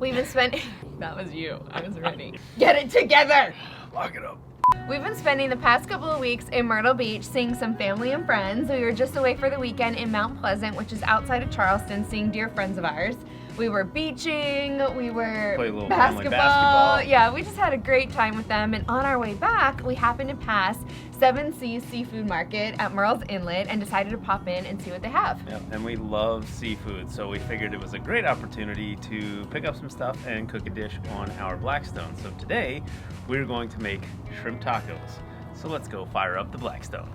We've been spending... That was you. I was ready. Get it together! Lock it up. We've been spending the past couple of weeks in Myrtle Beach seeing some family and friends. We were just away for the weekend in Mount Pleasant, which is outside of Charleston, seeing dear friends of ours. We were beaching, we were Play a little family basketball. Yeah, we just had a great time with them. And on our way back, we happened to pass Seven Seas Seafood Market at Murrells Inlet and decided to pop in and see what they have. Yep, and we love seafood, so we figured it was a great opportunity to pick up some stuff and cook a dish on our Blackstone. So today, we're going to make shrimp tacos. So let's go fire up the Blackstone.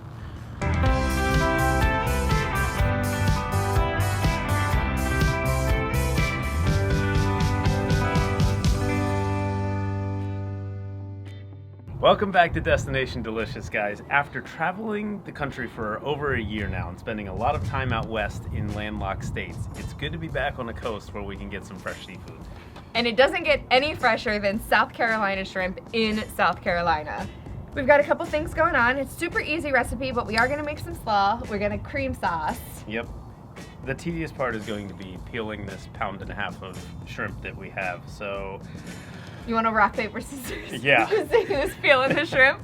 Welcome back to Destination Delicious, guys. After traveling the country for over a year now and spending a lot of time out west in landlocked states, it's good to be back on the coast where we can get some fresh seafood. And it doesn't get any fresher than South Carolina shrimp in South Carolina. We've got a couple things going on. It's a super easy recipe, but we are gonna make some slaw. We're gonna cream sauce. Yep. The tedious part is going to be peeling this 1.5 pounds of shrimp that we have, so... You want to rock, paper, scissors? Yeah. See who's peeling the shrimp?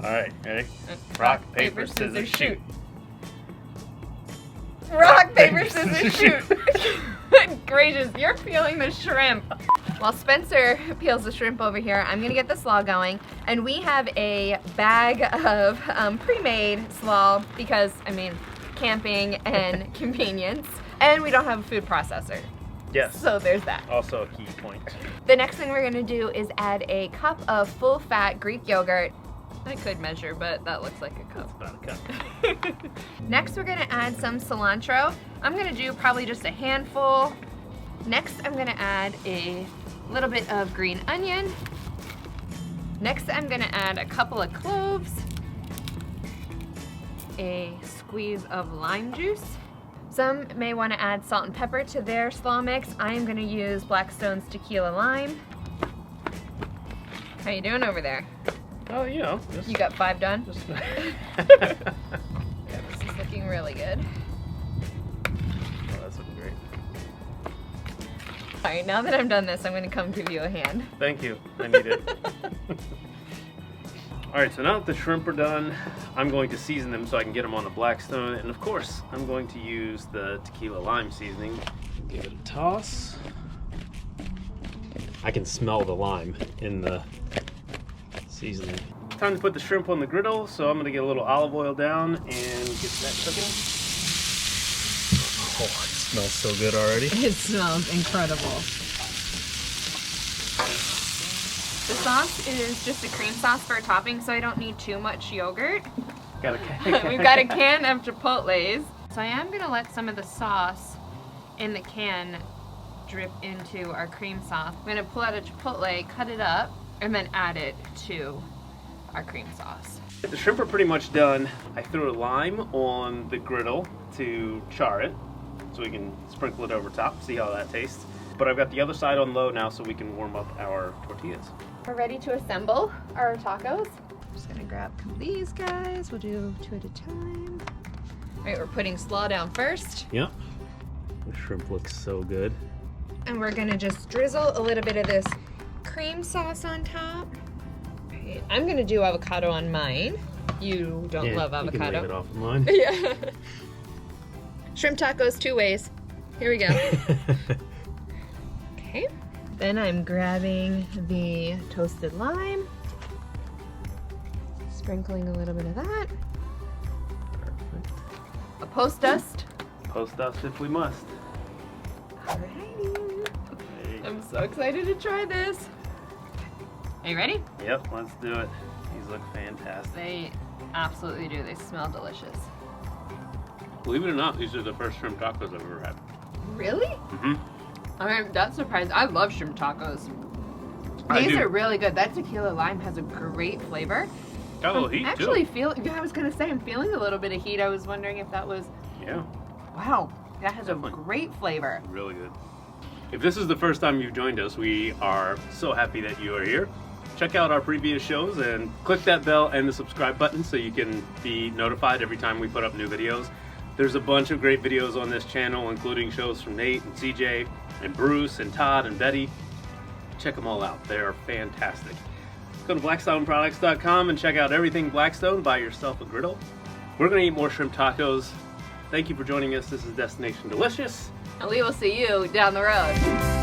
All right, ready? Rock, paper, scissors, shoot. Rock, paper, scissors, shoot. Good gracious, you're peeling the shrimp. While Spencer peels the shrimp over here, I'm gonna get the slaw going. And we have a bag of pre-made slaw because, I mean, camping and convenience. And we don't have a food processor. Yes. So there's that. Also a key point. The next thing we're gonna do is add a cup of full-fat Greek yogurt. I could measure, but that looks like a cup. About a cup. Next, we're gonna add some cilantro. I'm gonna do probably just a handful. Next, I'm gonna add a little bit of green onion. Next, I'm gonna add a couple of cloves, a squeeze of lime juice. Some may want to add salt and pepper to their slaw mix. I am going to use Blackstone's tequila lime. How you doing over there? Oh, you know. You got 5 done? Yeah, This is looking really good. Oh, that's looking great. All right, now that I'm done this, I'm going to come give you a hand. Thank you. I need it. All right, so now that the shrimp are done, I'm going to season them so I can get them on the Blackstone. And of course, I'm going to use the tequila lime seasoning. Give it a toss. I can smell the lime in the seasoning. Time to put the shrimp on the griddle, so I'm gonna get a little olive oil down and get that cooking. Oh, it smells so good already. It smells incredible. The sauce is just a cream sauce for a topping, so I don't need too much yogurt. We've got a can of Chipotles. So I am gonna let some of the sauce in the can drip into our cream sauce. I'm gonna pull out a Chipotle, cut it up, and then add it to our cream sauce. The shrimp are pretty much done. I threw a lime on the griddle to char it, so we can sprinkle it over top, see how that tastes. But I've got the other side on low now so we can warm up our tortillas. We're ready to assemble our tacos. I'm just gonna grab a couple of these guys. We'll do 2 at a time. All right, we're putting slaw down first. Yep. The shrimp looks so good. And we're gonna just drizzle a little bit of this cream sauce on top. Right, I'm gonna do avocado on mine. You don't love avocado. You can leave it off of mine. Yeah. Shrimp tacos 2 ways. Here we go. Okay. Then I'm grabbing the toasted lime, sprinkling a little bit of that. Perfect. A post dust. Post dust if we must. Alrighty. I'm so excited to try this. Are you ready? Yep, let's do it. These look fantastic. They absolutely do. They smell delicious. Believe it or not, these are the first shrimp tacos I've ever had. Really? Mm-hmm. I'm that surprised. I love shrimp tacos. These are really good. That tequila lime has a great flavor. Got a little heat actually too. I was gonna say I'm feeling a little bit of heat. I was wondering if that was. Yeah. Wow, that has Definitely. a great flavor. Really good. If this is the first time you've joined us, we are so happy that you are here. Check out our previous shows and click that bell and the subscribe button so you can be notified every time we put up new videos. There's a bunch of great videos on this channel, including shows from Nate and CJ and Bruce and Todd and Betty. check them all out. They're fantastic. Go to blackstoneproducts.com and check out everything Blackstone. Buy yourself a griddle. We're going to eat more shrimp tacos. Thank you for joining us. This is Destination Delicious. And we will see you down the road.